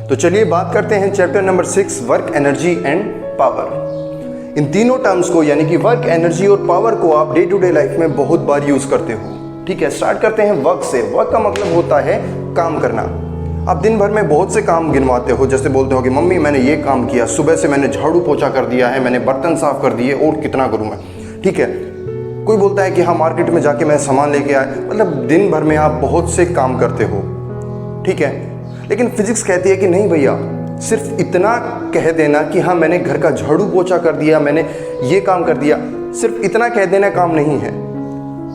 तो चलिए बात करते हैं chapter number 6 work, energy and power. इन तीनों टर्म्स को यानी कि वर्क, एनर्जी और पावर को आप डे टू डे लाइफ में बहुत बार यूज करते हो। ठीक है, स्टार्ट करते हैं वर्क से। वर्क का मतलब होता है काम करना। आप दिन भर में बहुत से काम गिनवाते हो, जैसे बोलते हो कि मम्मी मैंने ये काम किया, सुबह से मैंने झाड़ू पोछा कर दिया है, मैंने बर्तन साफ कर दिए और कितना करूँ मैं। ठीक है, कोई बोलता है कि हाँ मार्केट में जाके मैं सामान लेके आया, मतलब दिन भर में आप बहुत से काम करते हो। ठीक है, लेकिन फिजिक्स कहती है कि नहीं भैया, सिर्फ इतना कह देना कि हाँ मैंने घर का झाड़ू पोछा कर दिया, मैंने ये काम कर दिया, सिर्फ इतना कह देना काम नहीं है।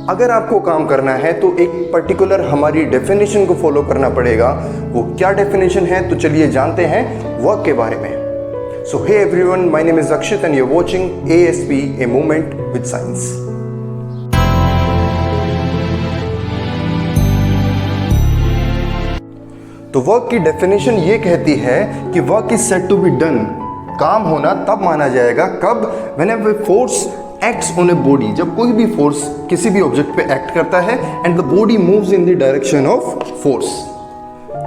अगर आपको काम करना है तो एक पर्टिकुलर हमारी डेफिनेशन को फॉलो करना पड़ेगा। वो क्या डेफिनेशन है, तो चलिए जानते हैं वर्क के बारे में। So hey everyone, my name is Akshit and you are watching ASP, a movement with science. तो वर्क की डेफिनेशन ये कहती है कि work is said to be done. काम होना तब माना जाएगा कब, whenever force acts on a body, जब कोई भी फोर्स किसी भी ऑब्जेक्ट पे एक्ट करता है and the body moves in the direction of force.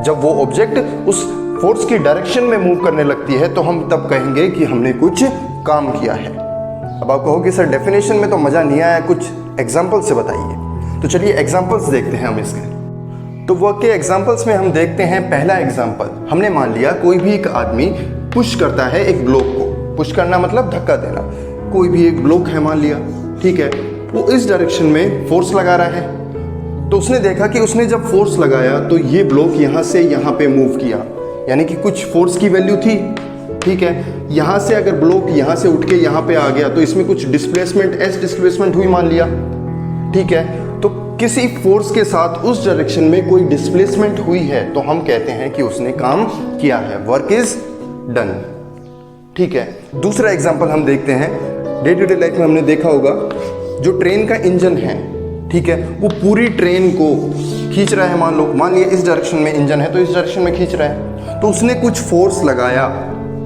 जब वो ऑब्जेक्ट उस फोर्स की डायरेक्शन में मूव करने लगती है तो हम तब कहेंगे कि हमने कुछ काम किया है। अब आप कहोगे सर डेफिनेशन में तो मजा नहीं आया, कुछ एग्जाम्पल से बताइए। तो चलिए एग्जाम्पल्स देखते हैं हम इसके। तो वर्क के एग्जाम्पल्स में हम देखते हैं पहला एग्जाम्पल, हमने मान लिया कोई भी एक आदमी पुश करता है एक ब्लॉक को। पुश करना मतलब धक्का देना। कोई भी एक ब्लॉक है मान लिया, ठीक है, वो इस डायरेक्शन में फोर्स लगा रहा है। तो उसने देखा कि उसने जब फोर्स लगाया तो ये ब्लॉक यहाँ से यहाँ पे मूव किया, यानी कि कुछ फोर्स की वैल्यू थी। ठीक है, यहाँ से अगर ब्लॉक यहाँ से उठ के यहाँ पे आ गया तो इसमें कुछ डिस्प्लेसमेंट, एस डिस्प्लेसमेंट हुई मान लिया। ठीक है, तो किसी फोर्स के साथ उस डायरेक्शन में कोई डिस्प्लेसमेंट हुई है तो हम कहते हैं कि उसने काम किया है, वर्क इज डन। ठीक है, दूसरा एग्जांपल हम देखते हैं। डे टू डे लाइफ में हमने देखा होगा जो ट्रेन का इंजन है, ठीक है, वो पूरी ट्रेन को खींच रहा है। मान लिया इस डायरेक्शन में इंजन है तो इस डायरेक्शन में खींच रहा है। तो उसने कुछ फोर्स लगाया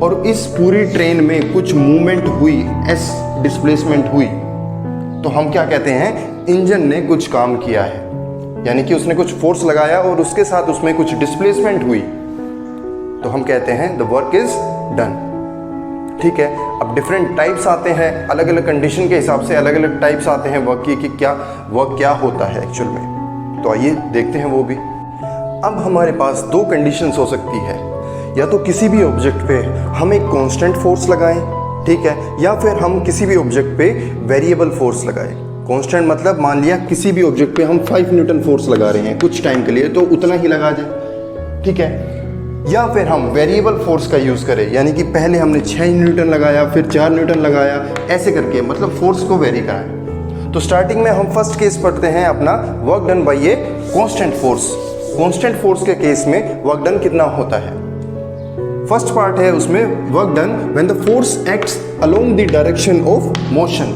और इस पूरी ट्रेन में कुछ मूवमेंट हुई, एस डिस्प्लेसमेंट हुई, तो हम क्या कहते हैं, इंजन ने कुछ काम किया है, यानी कि उसने कुछ फोर्स लगाया और उसके साथ उसमें कुछ डिस्प्लेसमेंट हुई, तो हम कहते हैं द वर्क इज डन। ठीक है, अब डिफरेंट टाइप्स आते हैं, अलग अलग कंडीशन के हिसाब से अलग अलग टाइप्स आते हैं वर्क की, कि क्या वर्क क्या होता है एक्चुअल में। तो आइए देखते हैं वो भी। अब हमारे पास दो कंडीशंस हो सकती है, या तो किसी भी ऑब्जेक्ट पे हम एक कांस्टेंट फोर्स लगाएं, ठीक है, या फिर हम किसी भी ऑब्जेक्ट पे वेरिएबल फोर्स लगाएं। कांस्टेंट मतलब मान लिया किसी भी ऑब्जेक्ट पे हम 5 न्यूटन फोर्स लगा रहे हैं कुछ टाइम के लिए, तो उतना ही लगा जाए। ठीक है, या फिर हम वेरिएबल फोर्स का यूज़ करें, यानी कि पहले हमने 6 न्यूटन लगाया, फिर 4 न्यूटन लगाया, ऐसे करके मतलब फोर्स को वेरी कराएं। तो स्टार्टिंग में हम फर्स्ट केस पढ़ते हैं अपना work done bye a constant force. Constant force के केस में वर्क डन कितना होता है। फर्स्ट पार्ट है उसमें work done when the force acts along the direction of motion.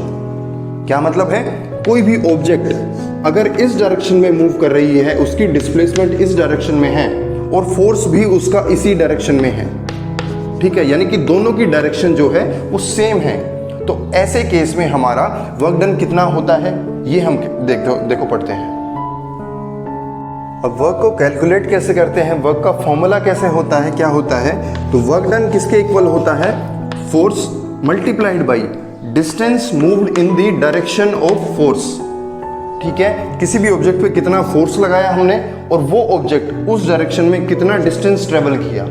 क्या मतलब है, कोई भी ऑब्जेक्ट अगर इस डायरेक्शन में मूव कर रही है, उसकी डिस्प्लेसमेंट इस डायरेक्शन में है और फोर्स भी उसका इसी डायरेक्शन में है। ठीक है, यानी कि दोनों की डायरेक्शन जो है वो सेम है, तो ऐसे केस में हमारा वर्क डन कितना होता है ये हम देखो पढ़ते हैं। अब वर्क को कैलकुलेट कैसे करते हैं, वर्क का फॉर्मूला कैसे होता है, क्या होता है, तो वर्क डन किसके इक्वल होता है, force multiplied by distance moved in the direction of force. ठीक है, किसी भी ऑब्जेक्ट पे कितना फोर्स लगाया हमने और वो ऑब्जेक्ट उस डायरेक्शन में कितना डिस्टेंस ट्रेवल किया।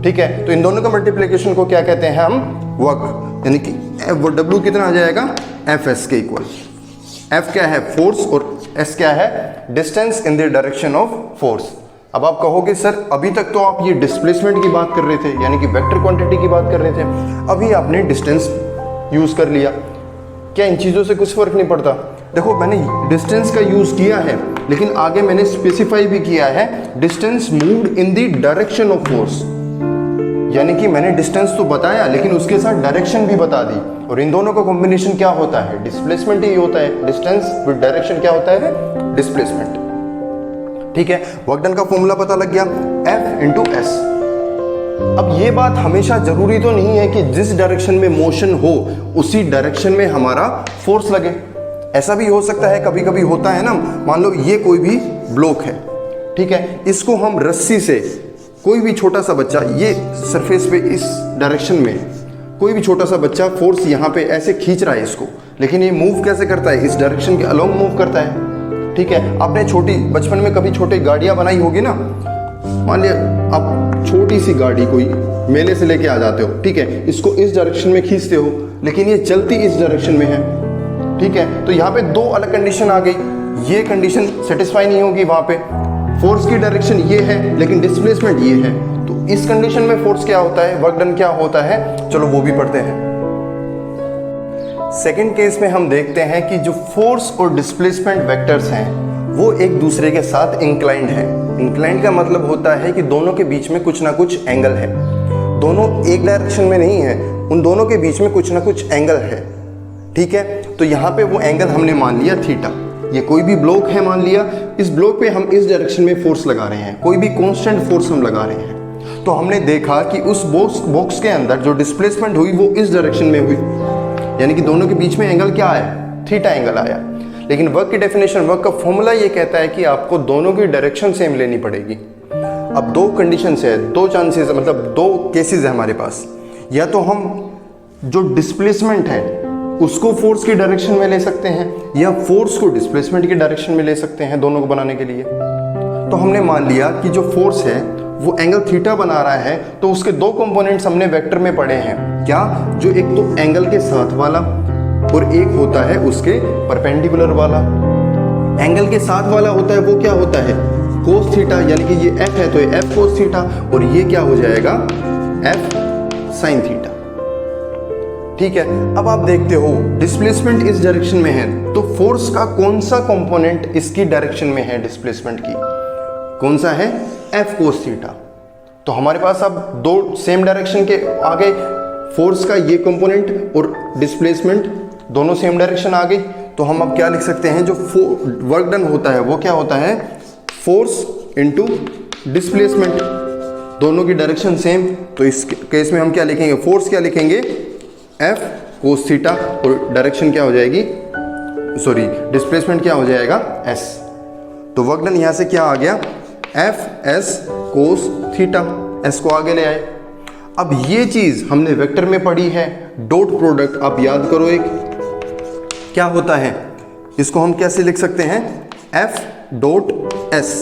ठीक है, तो इन दोनों का मल्टीप्लिकेशन को क्या कहते हैं हम, वर्क, यानी कि W कितना आ जाएगा, FS के इक्वल। F क्या है, फोर्स, और S क्या है, distance in the direction of force. अब आप कहोगे सर अभी तक तो आप ये डिस्प्लेसमेंट की बात कर रहे थे, यानी कि वेक्टर क्वांटिटी की बात कर रहे थे, अभी आपने डिस्टेंस यूज कर लिया, क्या इन चीज़ों से कुछ फर्क नहीं पड़ता। देखो मैंने डिस्टेंस का यूज़ किया है, लेकिन आगे मैंने स्पेसिफाई भी किया है distance moved in the direction of force, यानी कि मैंने डिस्टेंस तो बताया लेकिन उसके साथ डायरेक्शन भी बता दी, और इन दोनों का कॉम्बिनेशन क्या होता है, डिस्प्लेसमेंट ही होता है। डिस्टेंस विद डायरेक्शन क्या होता है, डिस्प्लेसमेंट। ठीक है, वर्क डन का फॉर्मूला पता लग गया, F इंटू एस। अब ये बात हमेशा जरूरी तो नहीं है कि जिस डायरेक्शन में मोशन हो उसी डायरेक्शन में हमारा फोर्स लगे। ऐसा भी हो सकता है, कभी कभी होता है ना, मान लो ये कोई भी ब्लॉक है, ठीक है, इसको हम रस्सी से कोई भी छोटा सा बच्चा ये सरफेस पे इस डायरेक्शन में, कोई भी छोटा सा बच्चा फोर्स यहाँ पे ऐसे खींच रहा है इसको, लेकिन ये मूव कैसे करता है, इस डायरेक्शन के अलोंग मूव करता है। ठीक है, आपने छोटी बचपन में कभी छोटी गाड़ियाँ बनाई होगी ना, मान लिया आप छोटी सी गाड़ी कोई मेले से लेके आ जाते हो, ठीक है, इसको इस डायरेक्शन में खींचते हो, लेकिन ये चलती इस डायरेक्शन में है। ठीक है, तो यहाँ पे दो अलग कंडीशन आ गई, ये कंडीशन सेटिस्फाई नहीं होगी, वहाँ पे फोर्स की डायरेक्शन ये है लेकिन डिस्प्लेसमेंट ये है, तो इस कंडीशन में फोर्स क्या होता है, वर्क डन क्या होता है, चलो वो भी पढ़ते हैं। सेकंड केस में हम देखते हैं कि जो फोर्स और डिस्प्लेसमेंट वेक्टर्स हैं वो एक दूसरे के साथ इंक्लाइंड है। इंक्लाइंड का मतलब होता है कि दोनों के बीच में कुछ ना कुछ एंगल है, दोनों एक डायरेक्शन में नहीं है, उन दोनों के बीच में कुछ ना कुछ एंगल है। ठीक है, तो यहाँ पे वो एंगल हमने मान लिया थीटा। ये कोई भी ब्लॉक है, मान लिया इस ब्लॉक पे हम इस डायरेक्शन में फोर्स लगा रहे हैं, कोई भी कांस्टेंट फोर्स हम लगा रहे हैं, तो हमने देखा कि उस बॉक्स के अंदर जो डिस्प्लेसमेंट हुई वो इस डायरेक्शन में हुई, यानी कि दोनों के बीच में एंगल क्या आया, थीटा एंगल आया। लेकिन वर्क की डेफिनेशन, वर्क का फॉर्मूला ये कहता है कि आपको दोनों की डायरेक्शन सेम लेनी पड़ेगी। अब दो कंडीशन है, दो चांसेस, मतलब दो केसेस है हमारे पास, या तो हम जो डिस्प्लेसमेंट है उसको फोर्स की डायरेक्शन में ले सकते हैं, या फोर्स को डिस्प्लेसमेंट की डायरेक्शन में ले सकते हैं, दोनों को बनाने के लिए। तो हमने मान लिया कि जो फोर्स है वो एंगल थीटा बना रहा है, तो उसके दो कंपोनेंट्स हमने वेक्टर में पढ़े हैं, क्या, जो एक तो एंगल के साथ वाला और एक होता है उसके परपेंडिकुलर वाला। एंगल के साथ वाला होता है वो क्या होता है, कोस थीटा, यानी कि ये एफ है तो ये एफ कोस थीटा, और ये क्या हो जाएगा, एफ साइन थीटा। ठीक है, अब आप देखते हो डिस्प्लेसमेंट इस डायरेक्शन में है, तो फोर्स का कौन सा कंपोनेंट इसकी डायरेक्शन में है, डिस्प्लेसमेंट की कौन सा है, एफ कोस थीटा। तो हमारे पास अब दो सेम डायरेक्शन के आ गए, फोर्स का ये कंपोनेंट और डिस्प्लेसमेंट दोनों सेम डायरेक्शन आ गई, तो हम अब क्या लिख सकते हैं, जो वर्क डन होता है वो क्या होता है, फोर्स इनटू डिस्प्लेसमेंट, दोनों की डायरेक्शन सेम। तो इस केस में हम क्या लिखेंगे, फोर्स क्या लिखेंगे, एफ कोस थीटा, और डायरेक्शन क्या हो जाएगी, सॉरी डिस्प्लेसमेंट क्या हो जाएगा, एस। तो वर्क डन यहां से क्या आ गया, F S cos theta, S को आगे ले आए। अब ये चीज हमने वेक्टर में पढ़ी है, डॉट प्रोडक्ट आप याद करो, एक क्या होता है, इसको हम कैसे लिख सकते हैं, एफ डॉट एस।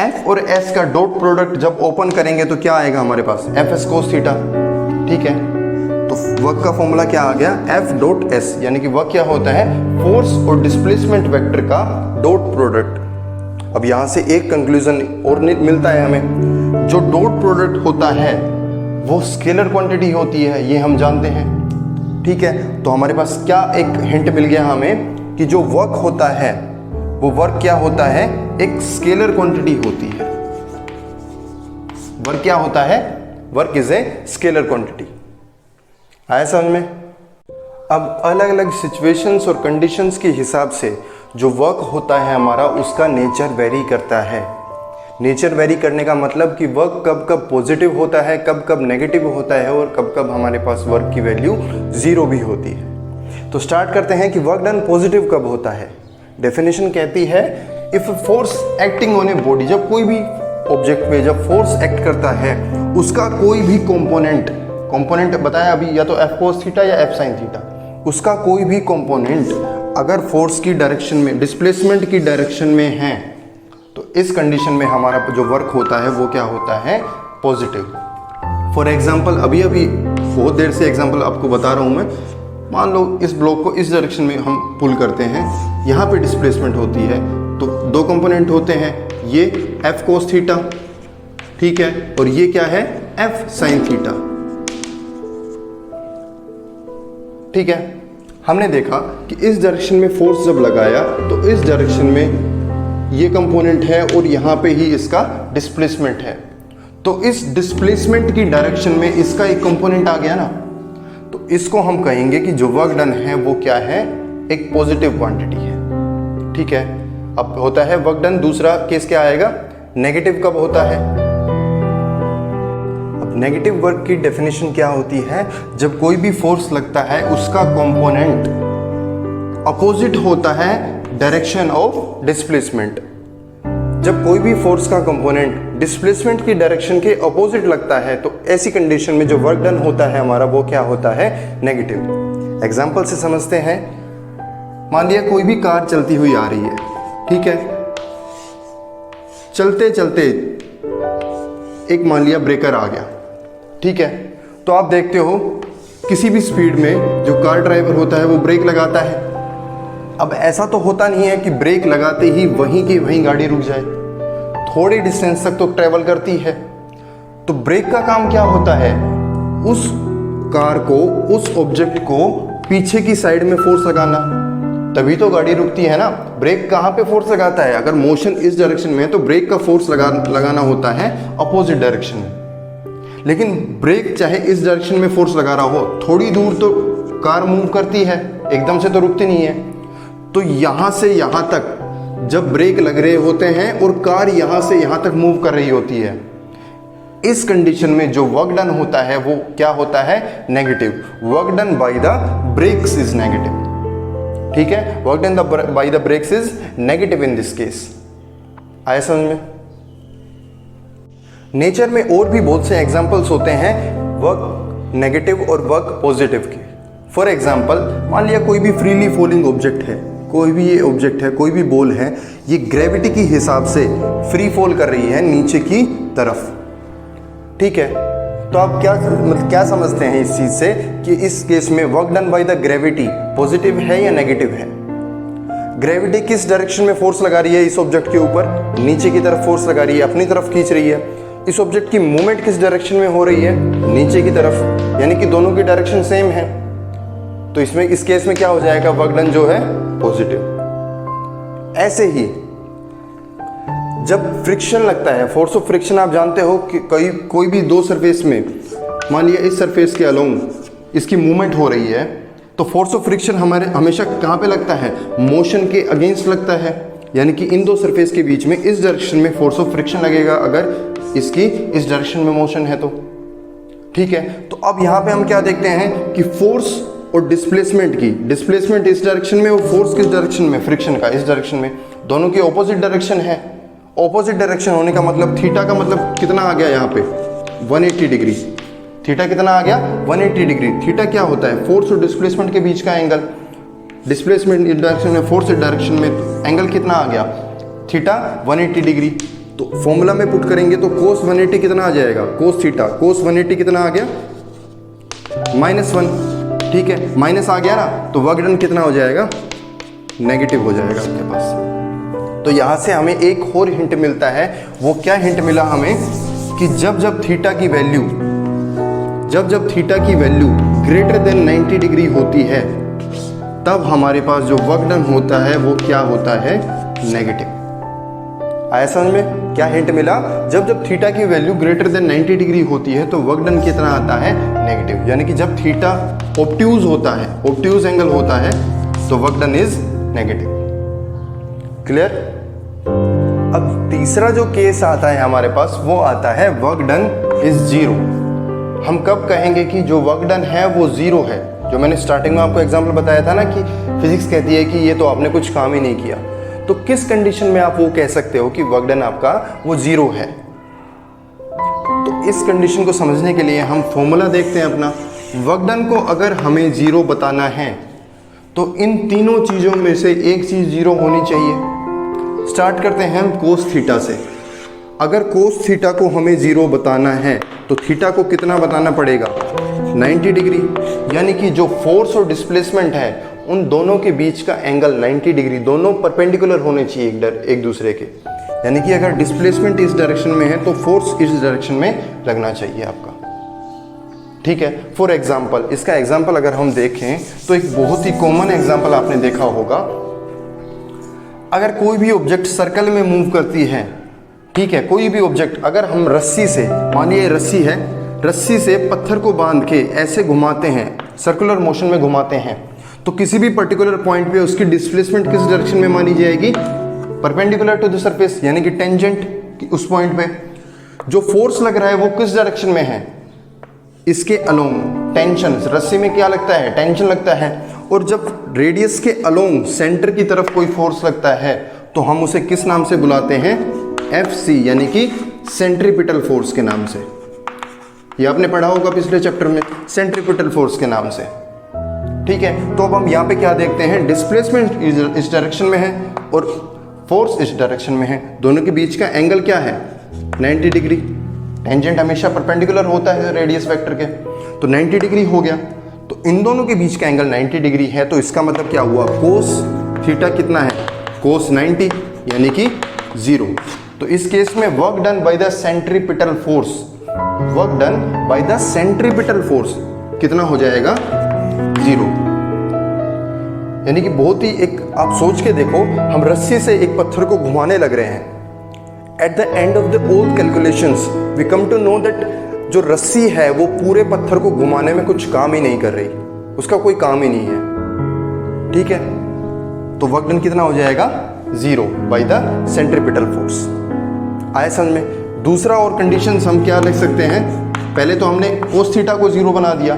एफ और एस का डॉट प्रोडक्ट जब ओपन करेंगे तो क्या आएगा हमारे पास, एफ एस कोस थीटा। ठीक है, तो वर्क का फॉर्मूला क्या आ गया, एफ डॉट एस, यानी कि वर्क क्या होता है, फोर्स और डिस्प्लेसमेंट वेक्टर का डॉट प्रोडक्ट। अब यहां से एक कंक्लूजन और मिलता है हमें, जो डॉट प्रोडक्ट होता है वो स्केलर क्वांटिटी होती है, ये हम जानते हैं। ठीक है, तो हमारे पास क्या एक हिंट मिल गया हमें कि जो वर्क होता है वो वर्क क्या होता है, एक स्केलर क्वांटिटी होती है। वर्क क्या होता है, work is a scalar quantity. आया समझ में। अब अलग अलग सिचुएशंस और कंडीशंस के हिसाब से जो वर्क होता है हमारा, उसका नेचर वेरी करता है। नेचर वेरी करने का मतलब कि वर्क कब कब पॉजिटिव होता है, कब कब नेगेटिव होता है, और कब कब हमारे पास वर्क की वैल्यू 0 भी होती है। तो स्टार्ट करते हैं कि वर्क डन पॉजिटिव कब होता है। डेफिनेशन कहती है, if force acting on a body, जब कोई भी ऑब्जेक्ट पे जब फोर्स एक्ट करता है, उसका कोई भी कंपोनेंट बताया अभी, या तो एफ कोस थीटा या एफ साइन थीटा, उसका कोई भी कंपोनेंट अगर फोर्स की डायरेक्शन में, डिस्प्लेसमेंट की डायरेक्शन में है, तो इस कंडीशन में हमारा जो वर्क होता है वो क्या होता है, पॉजिटिव। फॉर एग्जाम्पल अभी बहुत देर से एग्जाम्पल आपको बता रहा हूँ मैं, मान लो इस ब्लॉक को इस डायरेक्शन में हम पुल करते हैं, यहाँ पे डिस्प्लेसमेंट होती है, तो दो कंपोनेंट होते हैं, ये एफ कोस थीटा, ठीक है, और ये क्या है, एफ साइन थीटा। ठीक है, हमने देखा कि इस डायरेक्शन में फोर्स जब लगाया तो इस डायरेक्शन में ये कंपोनेंट है और यहाँ पे ही इसका डिस्प्लेसमेंट है, तो इस डिस्प्लेसमेंट की डायरेक्शन में इसका एक कंपोनेंट आ गया ना, तो इसको हम कहेंगे कि जो वर्क डन है वो क्या है, एक पॉजिटिव क्वांटिटी है। ठीक है, अब होता है वर्क डन। दूसरा केस क्या आएगा, नेगेटिव कब होता है। अब नेगेटिव वर्क की डेफिनेशन क्या होती है, जब कोई भी फोर्स लगता है उसका कंपोनेंट अपोजिट होता है डायरेक्शन ऑफ डिस्प्लेसमेंट। जब कोई भी फोर्स का कंपोनेंट डिस्प्लेसमेंट की डायरेक्शन के अपोजिट लगता है तो ऐसी कंडीशन में जो वर्क डन होता है हमारा वो क्या होता है, नेगेटिव। एग्जाम्पल से समझते हैं। मान लिया कोई भी कार चलती हुई आ रही है, ठीक है, चलते चलते एक मान लिया ब्रेकर आ गया, ठीक है, तो आप देखते हो किसी भी स्पीड में जो कार ड्राइवर होता है वो ब्रेक लगाता है। अब ऐसा तो होता नहीं है कि ब्रेक लगाते ही वहीं की वहीं गाड़ी रुक जाए, थोड़ी डिस्टेंस तक तो ट्रेवल करती है। तो ब्रेक का काम क्या होता है, उस कार को, उस ऑब्जेक्ट को पीछे की साइड में फोर्स लगाना, तभी तो गाड़ी रुकती है ना। ब्रेक कहाँ पे फोर्स लगाता है, अगर मोशन इस डायरेक्शन में है तो ब्रेक का फोर्स लगाना होता है अपोजिट डायरेक्शन में। लेकिन ब्रेक चाहे इस डायरेक्शन में फोर्स लगा रहा हो, थोड़ी दूर तो कार मूव करती है, एकदम से तो रुकती नहीं है। तो यहाँ से यहाँ तक जब ब्रेक लग रहे होते हैं और कार यहाँ से यहाँ तक मूव कर रही होती है, इस कंडीशन में जो वर्क डन होता है वो क्या होता है, negative. Work done by the brakes is negative, ठीक है, work done by the brakes is negative in this case. आया समझ में? नेचर में और भी बहुत से एग्जांपल्स होते हैं वर्क नेगेटिव और वर्क पॉजिटिव के। फॉर एग्जांपल, मान लिया कोई भी फ्रीली फॉलिंग ऑब्जेक्ट है, कोई भी ये ऑब्जेक्ट है, कोई भी बॉल है, ये ग्रेविटी के हिसाब से फ्री फॉल कर रही है नीचे की तरफ, ठीक है। तो आप क्या समझते हैं इस चीज से कि इस केस में work done by the gravity positive है या नेगेटिव है? ग्रेविटी किस डायरेक्शन में फोर्स लगा रही है इस ऑब्जेक्ट के ऊपर, नीचे की तरफ फोर्स लगा रही है, अपनी तरफ खींच रही है। इस ऑब्जेक्ट की मूवमेंट किस डायरेक्शन में हो रही है, नीचे की तरफ, यानी कि दोनों की डायरेक्शन सेम है। तो इसमें इस केस में क्या हो जाएगा, वर्क डन जो है पॉजिटिव। ऐसे ही जब फ्रिक्शन लगता है, फोर्स ऑफ फ्रिक्शन आप जानते हो कि कोई भी दो सरफेस में, मान लिया इस सरफेस के अलोंग इसकी मूवमेंट हो रही है, तो फोर्स ऑफ फ्रिक्शन हमारे हमेशा कहाँ पे लगता है, मोशन के अगेंस्ट लगता है। यानी कि इन दो सरफेस के बीच में इस डायरेक्शन में फोर्स ऑफ फ्रिक्शन लगेगा अगर इसकी इस डायरेक्शन में मोशन है तो, ठीक है। तो अब यहाँ पे हम क्या देखते हैं कि फोर्स और डिस्प्लेसमेंट की, डिस्प्लेसमेंट इस डायरेक्शन में और फोर्स किस डायरेक्शन में, फ्रिक्शन का इस डायरेक्शन में, दोनों की ऑपोजिट डायरेक्शन है। ऑपोजिट डायरेक्शन होने का मतलब थीटा का मतलब कितना आ गया यहाँ पे, 180 डिग्री। थीटा कितना आ गया, 180 डिग्री। थीटा क्या होता है, फोर्स और डिस्प्लेसमेंट के बीच का एंगल। डिस्प्लेसमेंट इस डायरेक्शन में, फोर्स इस डायरेक्शन में, तो एंगल कितना आ गया, थीटा 180 डिग्री। तो फॉर्मूला में पुट करेंगे तो cos 180 कितना आ जाएगा, cos थीटा, cos 180 कितना आ गया, -1, ठीक है, माइनस आ गया ना, तो वर्क डन कितना हो जाएगा, नेगेटिव हो जाएगा आपके पास। तो यहाँ से हमें एक और हिंट मिलता है। वो क्या हिंट मिला हमें कि जब जब थीटा की वैल्यू ग्रेटर देन 90 डिग्री होती है तब हमारे पास जो वर्क डन होता है वो क्या होता है, नेगेटिव। आया समझ में? क्या हिंट मिला, जब जब थीटा की वैल्यू ग्रेटर देन 90 डिग्री होती है तो वर्क डन कितना आता है, नेगेटिव। यानी कि जब थीटा ऑब्ट्यूज होता है, ऑब्ट्यूज एंगल होता है, तो work done is negative. Clear? अब तीसरा जो केस आता है हमारे पास वो आता है वर्क डन इज जीरो। हम कब कहेंगे कि जो वर्क डन है वो जीरो है? जो मैंने स्टार्टिंग में आपको एग्जांपल बताया था ना कि फिजिक्स कहती है कि ये तो आपने कुछ काम ही नहीं किया। तो किस कंडीशन में आप वो कह सकते हो कि वर्क डन आपका वो जीरो है? तो इस कंडीशन को समझने के लिए हम फॉर्मूला देखते हैं अपना। वर्क डन को अगर हमें जीरो बताना है तो इन तीनों चीज़ों में से एक चीज़ जीरो होनी चाहिए। स्टार्ट करते हैं हम कोस थीटा से। अगर कोस थीटा को हमें जीरो बताना है तो थीटा को कितना बताना पड़ेगा, 90 डिग्री। यानी कि जो फोर्स और डिस्प्लेसमेंट है उन दोनों के बीच का एंगल 90 डिग्री, दोनों परपेंडिकुलर होने चाहिए एक दूसरे के। यानी कि अगर डिस्प्लेसमेंट इस डायरेक्शन में है तो फोर्स इस डायरेक्शन में लगना चाहिए आपका, ठीक है। फॉर एग्जाम्पल, इसका एग्जाम्पल अगर हम देखें तो एक बहुत ही कॉमन एग्जाम्पल आपने देखा होगा। अगर कोई भी ऑब्जेक्ट सर्कल में मूव करती है, ठीक है, कोई भी ऑब्जेक्ट, अगर हम रस्सी से, मानिए रस्सी है, रस्सी से पत्थर को बांध के ऐसे घुमाते हैं, सर्कुलर मोशन में घुमाते हैं, तो किसी भी पर्टिकुलर पॉइंट पे उसकी डिस्प्लेसमेंट किस डायरेक्शन में मानी जाएगी, परपेंडिकुलर टू द सरफेस, यानी कि टेंजेंट उस पॉइंट पे। जो फोर्स लग रहा है वो किस डायरेक्शन में है, इसके अलोंग। टेंशन, रस्सी में क्या लगता है, टेंशन लगता है। और जब रेडियस के अलोंग सेंटर की तरफ कोई फोर्स लगता है तो हम उसे किस नाम से बुलाते हैं, FC यानी कि सेंट्रीपिटल फोर्स के नाम से। ये आपने पढ़ा होगा पिछले चैप्टर में, सेंट्रीपिटल फोर्स के नाम से। ठीक है, तो अब हम यहाँ पे क्या देखते हैं, डिस्प्लेसमेंट इस डायरेक्शन में है और फोर्स इस डायरेक्शन में है। दोनों के बीच का एंगल क्या है, 90 डिग्री। टेंजेंट हमेशा परपेंडिकुलर होता है रेडियस वेक्टर के, तो 90 डिग्री हो गया। तो इन दोनों के बीच का एंगल 90 डिग्री है, तो इसका मतलब क्या हुआ, कोस थीटा कितना है, कोस 90 यानी कि 0। तो इस केस में work done by the centripetal force, work done by the centripetal force कितना हो जाएगा, 0। यानी कि बहुत ही एक, आप सोच के देखो, हम रस्सी से एक पत्थर को घुमाने लग रहे हैं। At the end of the all calculations we come to know that जो रस्सी है वो पूरे पत्थर को घुमाने में कुछ काम ही नहीं कर रही, उसका कोई काम ही नहीं है। ठीक है, तो वर्क डन कितना हो जाएगा, 0 बाय द सेंट्रीपिटल फोर्स। आया समझ में। दूसरा और कंडीशन हम क्या लिख सकते हैं, पहले तो हमने कोस थीटा को 0 बना दिया,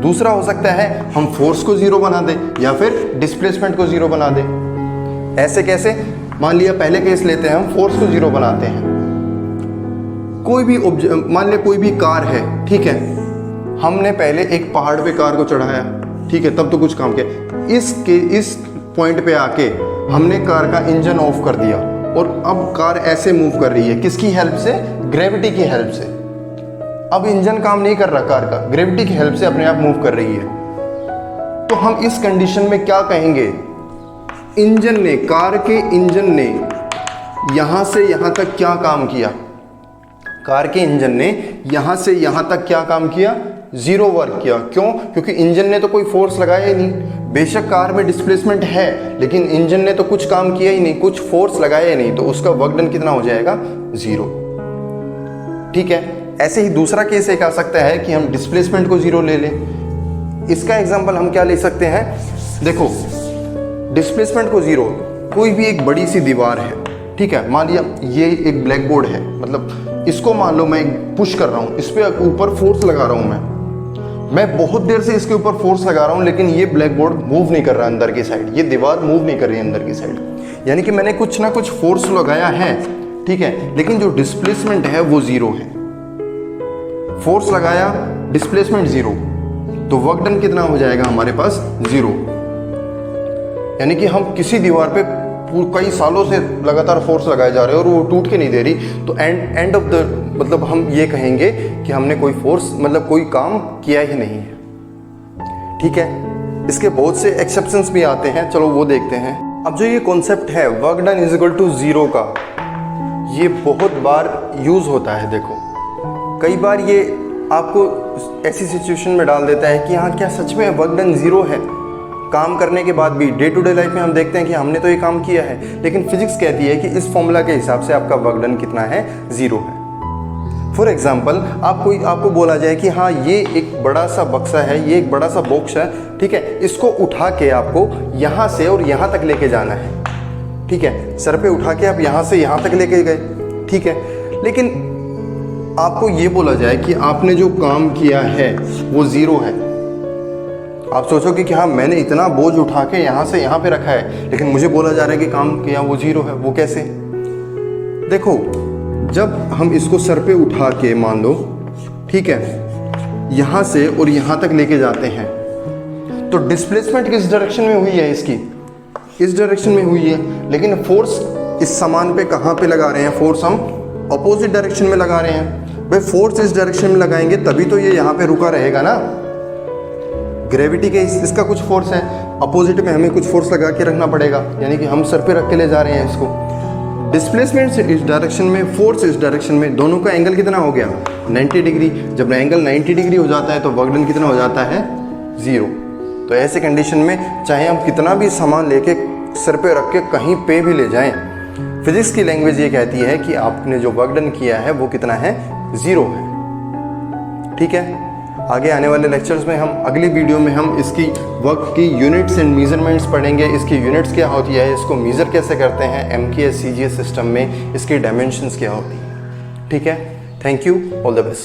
दूसरा हो सकता है हम फोर्स को 0 बना दें या फिर डिस्प्लेसमेंट को 0 बना दें। ऐसे कैसे, मान लिया पहले केस लेते हैं, हम फोर्स को 0 बनाते हैं। कोई भी मान लिया कोई भी कार है, ठीक है, हमने पहले एक पहाड़ पे कार को चढ़ाया, ठीक है, तब तो कुछ काम किया। इस पॉइंट पे आके हमने कार का इंजन ऑफ कर दिया और अब कार ऐसे मूव कर रही है, किसकी हेल्प से, ग्रेविटी की हेल्प से। अब इंजन काम नहीं कर रहा कार का, ग्रेविटी की हेल्प से अपने आप मूव कर रही है। तो हम इस कंडीशन में क्या कहेंगे, इंजन ने, कार के इंजन ने यहां से यहां तक क्या काम किया, कार के इंजन ने यहां से यहां तक क्या काम किया, 0 वर्क किया। क्यों, क्योंकि इंजन ने तो कोई फोर्स लगाया ही नहीं। बेशक कार में डिस्प्लेसमेंट है, लेकिन इंजन ने तो कुछ काम किया ही नहीं, कुछ फोर्स लगाया ही नहीं, तो उसका वर्क डन कितना हो जाएगा, 0। ठीक है, ऐसे ही दूसरा केस एक आ सकता है कि हम डिस्प्लेसमेंट को 0 ले लें। इसका एग्जांपल हम क्या ले सकते हैं, देखो डिस्प्लेसमेंट को 0, कोई भी एक बड़ी सी दीवार है, ठीक है, मान लिया ये एक ब्लैक बोर्ड है, मतलब इसको मान लो मैं पुश कर रहा हूँ, इस पर ऊपर फोर्स लगा रहा हूँ, मैं बहुत देर से इसके ऊपर फोर्स लगा रहा हूँ, लेकिन ये ब्लैक बोर्ड मूव नहीं कर रहा अंदर की साइड, ये दीवार मूव नहीं कर रही अंदर की साइड। यानी कि मैंने कुछ ना कुछ फोर्स लगाया है, ठीक है, लेकिन जो डिस्प्लेसमेंट है वो 0 है। फोर्स लगाया, डिस्प्लेसमेंट 0, तो वर्क डन कितना हो जाएगा हमारे पास, 0। यानी कि हम किसी दीवार पे कई सालों से लगातार फोर्स लगाए जा रहे हैं और वो टूट के नहीं दे रही, तो एंड ऑफ द, मतलब हम ये कहेंगे कि हमने कोई फोर्स, मतलब कोई काम किया ही नहीं है। ठीक है, इसके बहुत से एक्सेप्शंस भी आते हैं, चलो वो देखते हैं। अब जो ये कॉन्सेप्ट है work done is equal to 0 का, ये बहुत बार यूज होता है। देखो कई बार ये आपको ऐसी सिचुएशन में डाल देता है कि हाँ क्या सच में वर्क डन 0 है, काम करने के बाद भी। डे टू डे लाइफ में हम देखते हैं कि हमने तो ये काम किया है, लेकिन फिजिक्स कहती है कि इस फॉर्मूला के हिसाब से आपका वर्क डन कितना है, 0 है। फॉर एग्जाम्पल आपको बोला जाए कि हाँ ये एक बड़ा सा बक्सा है, ये एक बड़ा सा बॉक्स है, ठीक है, इसको उठा के आपको यहाँ से और यहाँ तक लेके जाना है। ठीक है, सर पे उठा के आप यहाँ से यहाँ तक लेके गए, ठीक है, लेकिन आपको ये बोला जाए कि आपने जो काम किया है वो 0 है। आप सोचोगे कि हाँ मैंने इतना बोझ उठा के यहाँ से यहाँ पे रखा है, लेकिन मुझे बोला जा रहा है कि काम किया वो 0 है। वो कैसे, देखो जब हम इसको सर पे उठा के मान लो, ठीक है, यहाँ से और यहाँ तक लेके जाते हैं, तो डिस्प्लेसमेंट किस डायरेक्शन में हुई है, इसकी इस डायरेक्शन में हुई है, लेकिन फोर्स इस सामान पे कहाँ पे लगा रहे हैं, फोर्स हम अपोजिट डायरेक्शन में लगा रहे हैं। भाई फोर्स इस डायरेक्शन में लगाएंगे तभी तो ये यहाँ पे रुका रहेगा ना, ग्रेविटी के इसका कुछ फोर्स है, अपोजिट में हमें कुछ फोर्स लगा के रखना पड़ेगा, यानी कि हम सर पे रख के ले जा रहे हैं इसको। डिस्प्लेसमेंट से इस डायरेक्शन में, फोर्स इस डायरेक्शन में, दोनों का एंगल कितना हो गया, 90 डिग्री। जब एंगल 90 डिग्री हो जाता है तो वर्क डन कितना हो जाता है, 0। तो ऐसे कंडीशन में चाहे हम कितना भी सामान लेके सर पे रख के कहीं पे भी ले जाएं, फिजिक्स की लैंग्वेज ये कहती है कि आपने जो वर्क डन किया है वो कितना है, 0 है। ठीक है, आगे आने वाले लेक्चर्स में हम, अगली वीडियो में हम इसकी वर्क की यूनिट्स एंड मेजरमेंट्स पढ़ेंगे। इसकी यूनिट्स क्या होती है, इसको मेज़र कैसे करते हैं MKS CGS सिस्टम में, इसकी डायमेंशंस क्या होती है। ठीक है, thank you, all the best.